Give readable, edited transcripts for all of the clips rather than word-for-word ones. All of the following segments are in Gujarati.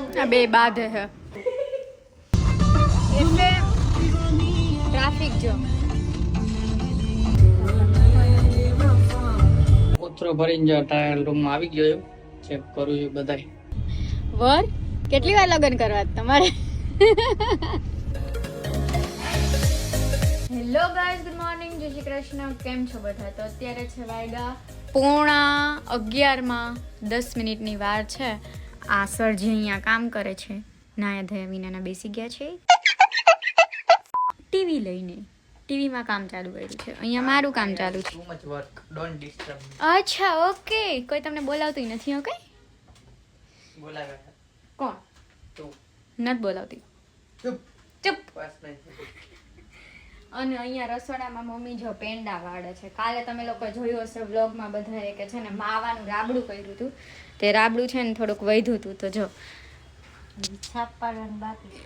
બંધ બે બાધે હે એટલે ટ્રાફિક જામ કોથરો ભરીને જો ટ્રાયલ રૂમમાં આવી ગયો ચેક કરું છું બધાય વર કેટલી વાર લગન કરવા તમારે હેલો ગાઈઝ ગુડ મોર્નિંગ જય શ્રી કૃષ્ણ કેમ છો બધા તો અત્યારે છે વાગ્યા 11:30 10 મિનિટની વાર છે આ સરજી અહીંયા કામ કરે છે નાયા ધોયા વિનાના બેસી ગયા છે ટીવી લઈને ટીવીમાં કામ ચાલુ કર્યું છે અહીંયા મારું કામ ચાલુ છે too much work don't disturb અચ્છા ઓકે કોઈ તમને બોલાવતું નથી ઓકે બોલાવે કોણ તું નથી બોલાવતી ચૂપ ચૂપ બસ નહીં અને અહીંયા રસોડામાં મમ્મી જો પેંડા વાળે છે કાલે તમે લોકો જોયું હશે વ્લોગમાં બધાએ કે છે ને માવાનું રાબડું કર્યું હતું તે રાબડું છે ને થોડુંક વધ્યું હતું તો જો છાપ પાડવાનું બાકી છે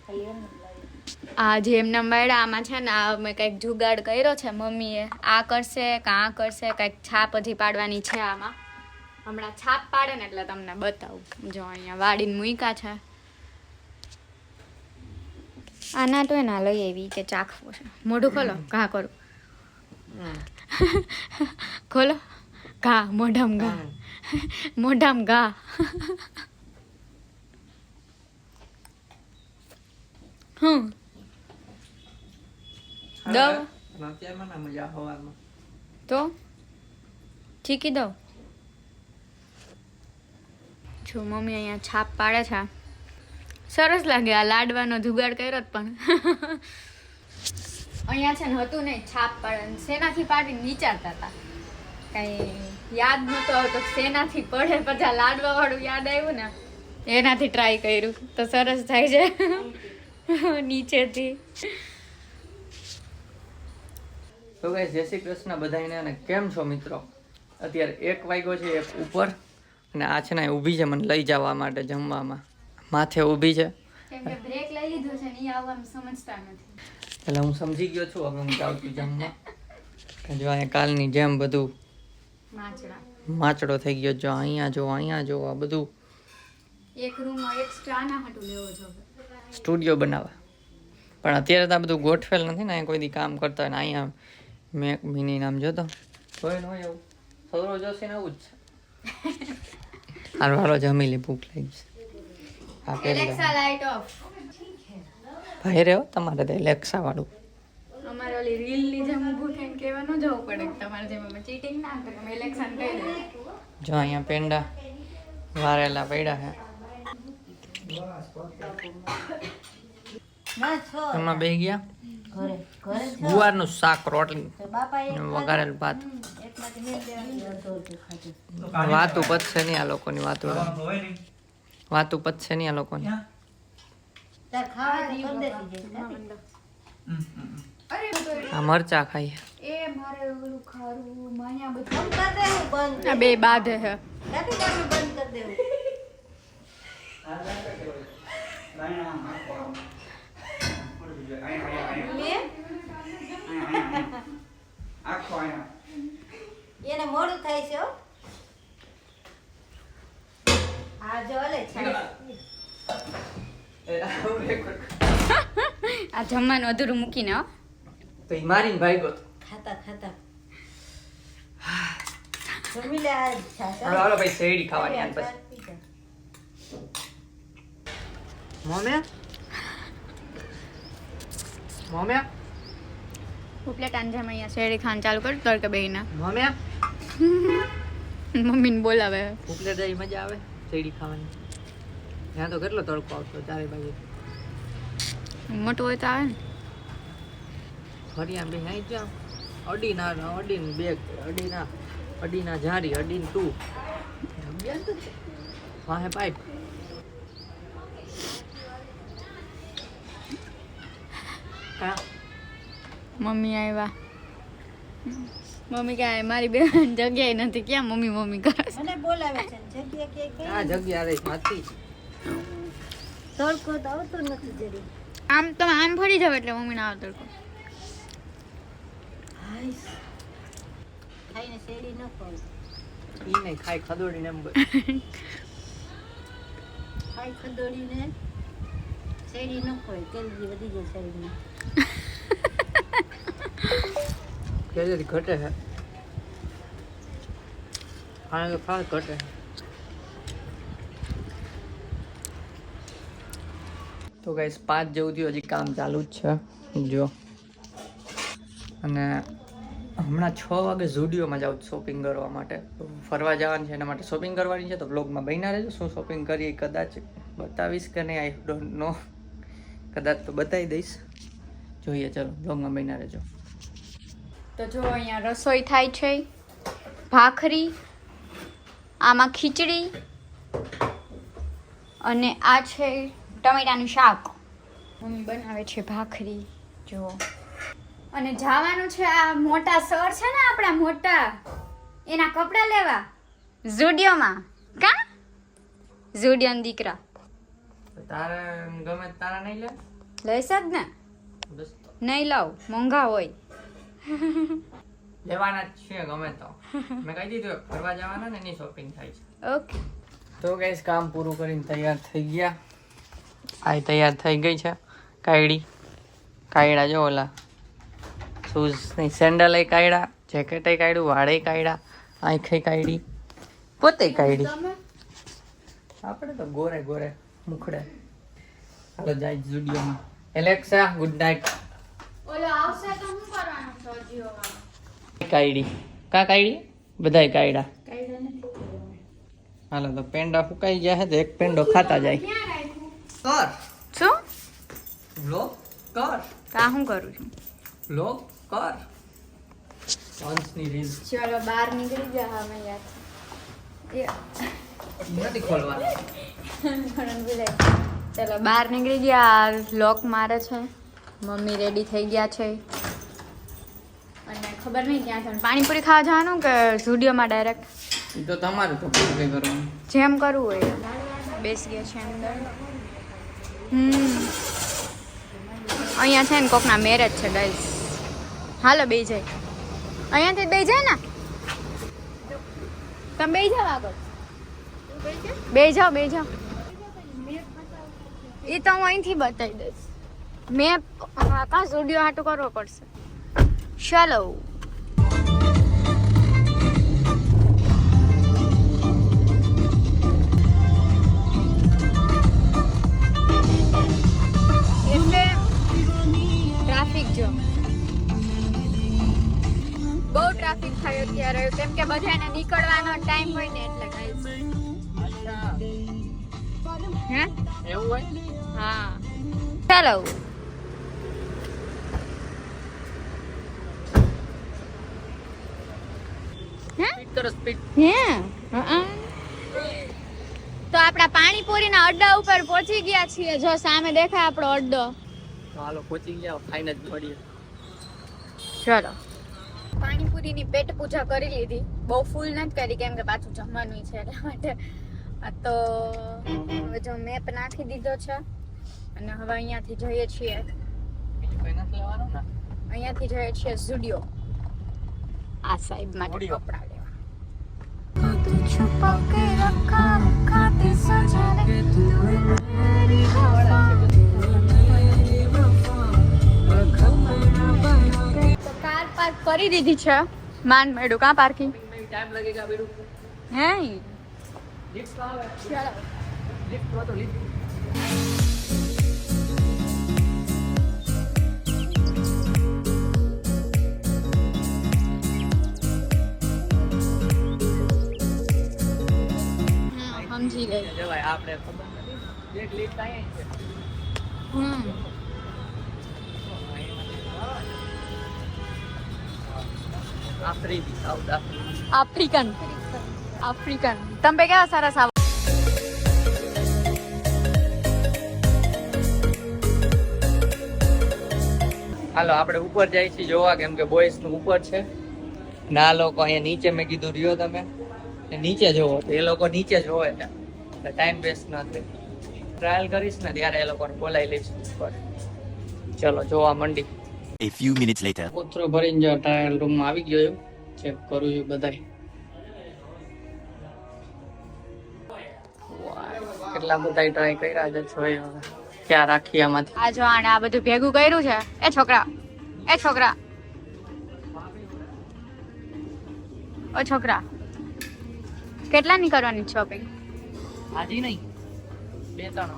ખાલી એમ આ જે એમના મળ્યા આમાં છે ને આ મેં કંઈક જુગાડ કર્યો છે મમ્મીએ આ કરશે કાં આ કરશે કંઈક છાપ હજી પાડવાની છે આમાં હમણાં છાપ પાડે ને એટલે તમને બતાવું જો અહીંયા વાડીને મૂક્યા છે આના તો એના લઈ આવી કે ચાખવું છે મોઢું ખોલો ઘા કરું ખોલો ઘા મોઢામ ઘા મોઢામ ઘા દવ અત્યારમાં ના મજા હવામાં તો ચીકી દઉં જો મમ્મી અહીંયા છાપ પાડે છે સરસ લાગે આ લાડવાનો જુગાડ કર્યો જ પણ અહીંયા છે ને હતું નહીં છાપ પાડે શેનાથી પાડીને વિચારતા હતા કઈ યાદ નહોતો આવતો શેનાથી પડે પછી આ લાડવા વાળું યાદ આવ્યું ને એનાથી ટ્રાય કર્યું તો સરસ થાય છે નીચેથી તો ગાઈસ જય શ્રી કૃષ્ણ બધાને અને કેમ છો મિત્રો અત્યારે 1 વાગ્યો છે એક ઉપર અને આ છે ને ઊભી છે મને લઈ જવા માટે જમવામાં માથે ઊભી છે કેમ કે બ્રેક લઈ લીધું છે ને ઈ આવવાનું સમજતા નથી એટલે હું સમજી ગયો છું હવે હું જાઉં છું જમવા જો અહીંયા કાલની જેમ બધું માચડા માચડો થઈ ગયો જો અહીંયા જો આ બધું એક રૂમ એક્સ્ટ્રા ના હાટું લેવો જો સ્ટુડિયો બનાવવા પણ અત્યારે તો આ બધું ગોઠવેલ નથી ને અહીંયા કોઈ દી કામ કરતા હોય ને અહીંયા મેં મિની નામ જોતો કોઈ ન હોય એવું સૌરવ જોશી ને આવું જ છે હાલો જમી લે ભૂખ લાગી છે આ એલેક્સા લાઈટ ઓફ ભાઈ રહ્યો તમારે તો એલેક્સા વાળું અમારે ઓલી રીલ ની જેમ ઊભું થઈને કહેવા ન જવું પડે કે તમારે જેમ અમે ચીટિંગ ના કરે અમે ઇલેક્શન કહી દે જો અહીંયા પેંડા વારેલા પડ્યા છે ના છો એમાં બે ગયા ઘરે ઘરે છો ગુવારનું શાક રોટલી તો બાપા એક વઘારેલ ભાત એકમાંથી મેં લેવાનું અડધું ખાધું વાતું પતશે નહીં આ લોકોની વાતું પતશે નહીં આ લોકોની તાર ખાવા તો કરી દેતી જઈશ અરે આ મરચા ખાઈએ એ મારે ઓલું ખારું માયા બધું બંધ કરી દેવું બંધ આ બે બાધે હે નથી કરવું બંધ કરી દેવું લે એને મોડું થાય છે હો આ જો લે છે આ જમવાનું અધૂરું મૂકીને હો તો ઈ મારીને ભાગ્યો તો ખાતા ખાતા જમી લે આ છાશા હવે હાલો ભાઈ શેરડી ખાવાની આન પછી મોમ્યા ઉપલે ટાંજામાં અહીંયા શેરડી ખાન ચાલુ કર્યું તડકે બેહીને મોમ્યા મમ્મીને બોલાવે ઉપલે જઈ મજા આવે શેરડી ખાવાની ત્યાં તો કેટલો તડકો આવતો ચારે બાજુ મોટું હોય તો આવે ને ફરિયા બે નાઈ જા અડીના બેગ અડીના જારી અડીન તું વાહે પાઇપ કા મમ્મી આવ્યા મમ્મી ક્યાં મારી બેન જગ્યાએ નથી ક્યાં મમ્મી કરે છે મને બોલાવે છે ને જગ્યા કે આ જગ્યા રે માતી તડકો તો આવતો નથી જરી આમ તમે આમ ફરી જાવ એટલે મમ્મી ના આવે તડકો હાઈસ ખાઈને શેરડી ન ખાવ ઈ નહીં ખાય ખદોડી ને એમ ખાઈ પાય ખદોડીને શેરડી ન ખોય તેલજી વધી જાય શરીરમાં. કેલેરી ઘટે છે ખાને તો ખાસ ઘટે છે. તો ગાઈસ 5 જેવું થયું, હજી કામ ચાલુ જ છે જો. અને હમણાં 6 વાગે ઝુડિયોમાં જાઉં શોપિંગ કરવા માટે, ફરવા જવાનું છે એના માટે શોપિંગ કરવાની છે. તો બ્લોગમાં બન્યા રહેજો, શું શોપિંગ કરીએ કદાચ બતાવીશ કે નહીં, આઈ ડોન્ટ નો, કદાચ તો બતાવી દઈશ, જોઈએ. ચલો બ્લોગમાં બન્યા રહેજો. તો જો અહીંયા રસોઈ થાય છે, ભાખરી, આમાં ખીચડી અને આ છે ટમેટાનું શાક. મમ્મી બનાવે છે ભાખરી જો. અને જવાનું છે આ મોટા સર છે ને આપણા મોટા, એના કપડાં લેવા ઝુડિયોમાં. કા ઝુડિયોના દીકરા તારે ગમે તારા નહીં લે, લઈશ જ ને, બસ નહીં લાવ મોંઘા હોય. લેવાના જ છે ગમે તો. મેં કહી દીધું ફરવા જવાના ને એની શોપિંગ થાય છે. ઓકે તો ગાઈસ કામ પૂરું કરીને તૈયાર થઈ ગયા. આ તૈયાર થઈ ગઈ છે. કાયડા જો ઓલા શૂઝ નહીં, સેન્ડલ એ કાયડા, જેકેટ એ કાઢ્યું, વાળે કાઢ્યા, આંખે કાઢી, પોતે કાઢી. આપણે તો ગોરે ગોરે મુખડે. હાલો જાય સ્ટુડિયોમાં. Alexa good night. ઓલો આવશે તો શું કરવાનું છે જીઓમાં? કાઢી કા કાઢી બધાય કાઢ્યા. કાયદા નથી. હાલો તો પેંડા ફૂકાઈ ગયા છે તો એક પેંડો ખાતા જાય. ક્યાં રાખ્યું? કર શું બ્લોગ કર, કા હું કરું છું? બ્લોગ કર. વંશની રીલ ચલો બહાર નીકળી જા. હા મેં યાદ નથી ખોલવાની. ચલો બહાર નીકળી ગયા. લોક મારે છે, મમ્મી રેડી થઈ ગયા છે અને ખબર નહીં ક્યાં છે. પાણીપુરી ખાવા જવાનું કે સ્ટુડિયોમાં ડાયરેક્ટ? એ તો તમારું તો કઈ કરવાનું. જેમ કરવું હોય એમ. બેસી ગયા છે અંદર. અહીંયા છે ને કોકના મેરેજ છે ગાઈસ. હાલો બે જાય, અહીંયાથી બે જાય ને. તમે બે જાઓ આગળ, બે જાઓ બે જાઓ. એ તો હું અહીંથી બતાવી દઈશ. મેં કાં સ્ટુડિયો હાટું કરવો પડશે. ચાલો એટલે ટ્રાફિક જો બહુ ટ્રાફિક થાય અત્યારે, કેમ કે બધાને નીકળવાનો ટાઈમ હોય ને એટલે ગાઈસ. હે એવું હોય? હા ચાલો. સ્પીડ હે તો આપણા પાણીપુરીના અડ્ડા ઉપર પહોંચી ગયા છીએ. જો સામે દેખાય આપણો અડ્ડો. હાલો પહોંચી ગયા, ખાઈને જ મળીએ. ચલો પાણીપુરીની પેટ પૂજા કરી લીધી. બહુ ફૂલ નથી કરી કેમ કે પાછું જમવાનું છે એટલા માટે. આ તો હવે જો મેપ નાખી દીધો છે અને હવે અહીંયાથી જઈએ છીએ, બીજું કઈ નથી લેવાનું ને. અહીંયાથી જઈએ છીએ ઝુડિયો. આ સાહેબ માટે ઝુડિયો. કપડા લેવા. તો કાર પાર્ક કરી દીધી છે માંડ મેડું. કાં પાર્કિંગ ટાઈમ लगेगा बेडू. હે? લિફ્ટ આવે, ચાલો લિફ્ટ તો લિફ્ટ. સમજી ગઈ. જવાય આપણે ખબર નથી. એક લિફ્ટ અહીંયા છે. આફ્રિકી, સાઉથ આફ્રિકા. આફ્રિકન તમે કેવા સરસ આવો. હાલો આપણે ઉપર જાય છીએ જોવા, કેમ કે બોયસ નું ઉપર છે ના. લોકો અહીંયા નીચે મેં કીધું રહ્યો તમે નીચે જોવો, તો એ લોકો નીચે જોવે છે. ટાઈમ વેસ્ટ ન થાય. ટ્રાયલ કરીશ ને ત્યારે એ લોકોને બોલાવી લઈશ ઉપર. ચલો જોવા મંડી. A few minutes later. કોથરો ભરીને જો ટ્રાયલ રૂમમાં આવી ગયો છું. ચેક કરું છું બધાય. કેટલા બધા ટ્રાય કર્યા છે જોઈ હવે ક્યાં રાખી આમાંથી. આ જો આને આ બધું ભેગું કર્યું છે. એ છોકરા ઓ છોકરા, કેટલાની કરવાની શોપિંગ? હાજી નહીં, બે ત્રણ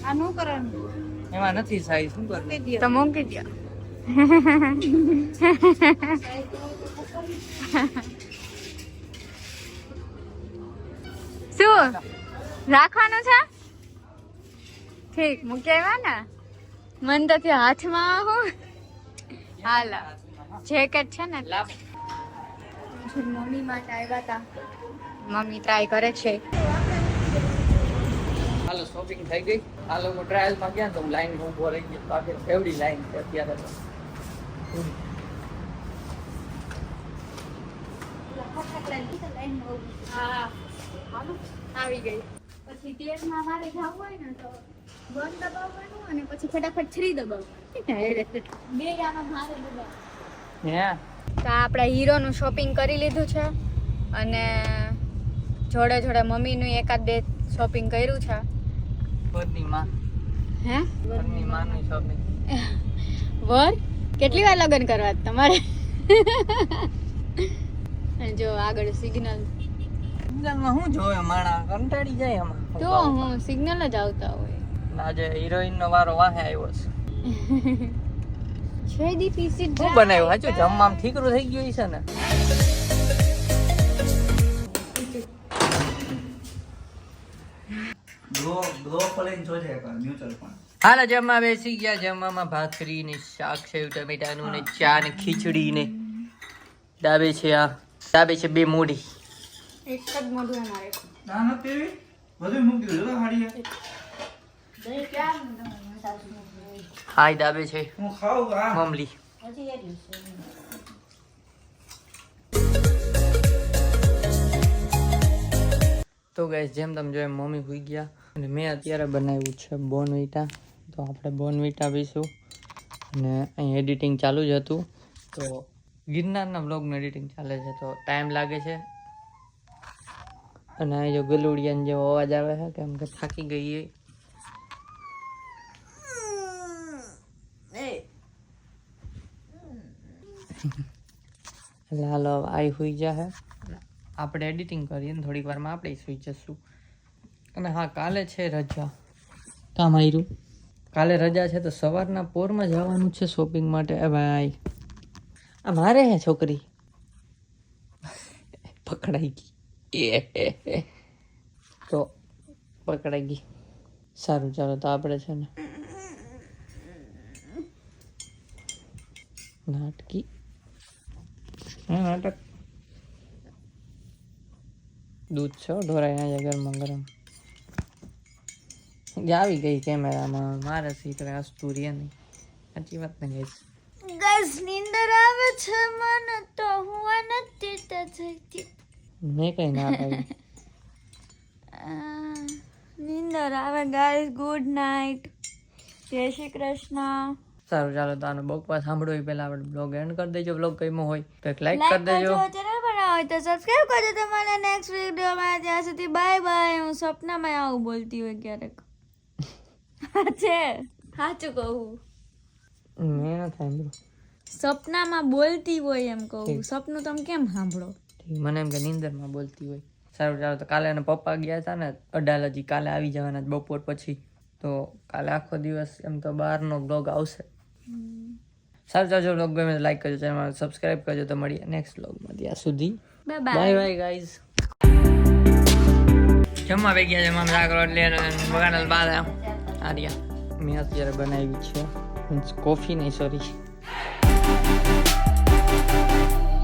આ નું કરવાનું એમાં નથી સાઈઝ. શું કરે તો મૂકી દો. શું રાખવાનું છે? ઠીક, મૂકી આવ્યા ને. મન તો થયું હાથમાં હું. હાલ જેકેટ છે ને લાવ. મમ્મી માટે આવ્યા હતા. મમ્મી ટ્રાય કરે છે. હાલો શોપિંગ થઈ ગઈ. આ લોકો ટ્રાયલ માં ગયા તો લાઈન ઉભો રહી ગયો. તો આગળ એવડી લાઈન છે અત્યારે તો. હા આવી ગઈ. પછી તેલમાં મારે જવું હોય ને તો 1 દબાવવાનું અને પછી ફટાફટ 3 દબાવવાનું. બે આમાં મારે દબાવવાનું. હે તો આપણે હીરોનું શોપિંગ કરી લીધું છે અને જોડે જોડે મમ્મીનું એકાદ બે શોપિંગ કર્યું છે. ઘરની માં હે ઘરની માનું શોપિંગ. વર કેટલી વાર લગ્ન કરવા તમારે? અને જો આગળ સિગ્નલ સિગ્નલમાં શું જોવે માણા કંટાળી જાય આમાં. તો હું સિગ્નલ જ આવતા હોય. આજે હિરોઈન નો વારો વાહે આવ્યો છે. છેદી પીસી શું બનાવ્યું? હાચું જમવામાં ઠીકરું થઈ ગયું છે ને. હાલો જમવા બેસી ગયા. જમવામાં ભાખરી ને શાક સેવ ટમેટાનું ને ચા ને ખીચડી ને ડાબે છે બે મૂડી. એક જ મોઢું અમારે. હાય ડાબે છે મમલી. હજી એટલું છે તો ગાઈસ જેમ તમે જોયું મમ્મી સુઈ ગયા અને મેં અત્યારે બનાવ્યું છે બોર્નવિટા. તો આપણે બોર્નવિટા પીશું અને અહીં એડિટિંગ ચાલુ જ હતું. તો ગિરનારના બ્લોગનું એડિટિંગ ચાલે છે તો ટાઈમ લાગે છે. અને અહીં જો ગલુડિયાનો જેવો અવાજ આવે છે કેમ કે થાકી ગઈ એ. એટલે હાલો આઈ સુઈ જશે. આપણે એડિટિંગ કરીએ ને થોડીક વારમાં આપણે સુઈ જશું. અને હા કાલે છે રજા. કામ આવ્યું કાલે રજા છે તો સવારના પોરમાં જવાનું છે શોપિંગ માટે. એ ભાઈ આ મારે હે છોકરી પકડાઈ ગઈ. તો પકડાઈ ગઈ. સારું ચાલો તો આપણે છે ને નાટકી નાટક દૂધ છો ઢોરાઈ ના ગરમા ગરમ આવી ગઈ કેમેરામાં. મારે શીખરે અસ્તુરિયા નહીં. સાચી વાત ને ગઈ. ગસ નીંદર આવે છે મને તો હું નથી થતી. મેં કઈ ના પાડી. નીંદર આવે ગાઈસ. Good night. જય શ્રી કૃષ્ણ. સારું ચાલો તો આનો બકવાસ સાંભળો એ પહેલા આપણે બ્લોગ એન્ડ કરી દેજો. બ્લોગ ગમ્યો હોય તો એક લાઈક કરી દેજો. ચેનલ બનાવો હોય તો સબસ્ક્રાઇબ કરજો. તમારે નેક્સ્ટ વિડિયોમાં ત્યાં સુધી બાય બાય. હું સપનામાં આવું બોલતી હોય ક્યારેક. છે સાચું કહું. મેં ન સાંભળ્યું. સપનામાં બોલતી હોય એમ કહું. સપનું તમે કેમ સાંભળો? મને એમ કે નીંદરમાં બોલતી હોય. સારું ચાલો તો કાલે એના પપ્પા ગયા હતા ને અડાલજી. કાલે આવી જવાના બપોર પછી. તો કાલે આખો દિવસ એમ તો બહારનો બ્લોગ આવશે. સારું ચાલો બ્લોગ ગમે તો લાઈક કરજો, ચેનલ સબસ્ક્રાઇબ કરજો. તો મળીએ નેક્સ્ટ બ્લોગમાં. ત્યાં સુધી બાય બાય ગાઈઝ. જમવા બે ગયા જમવા રાગ રોટલી બગાડેલ બાદ આર્યા મેં અત્યારે બનાવી છે કોફી નહીં સોરી.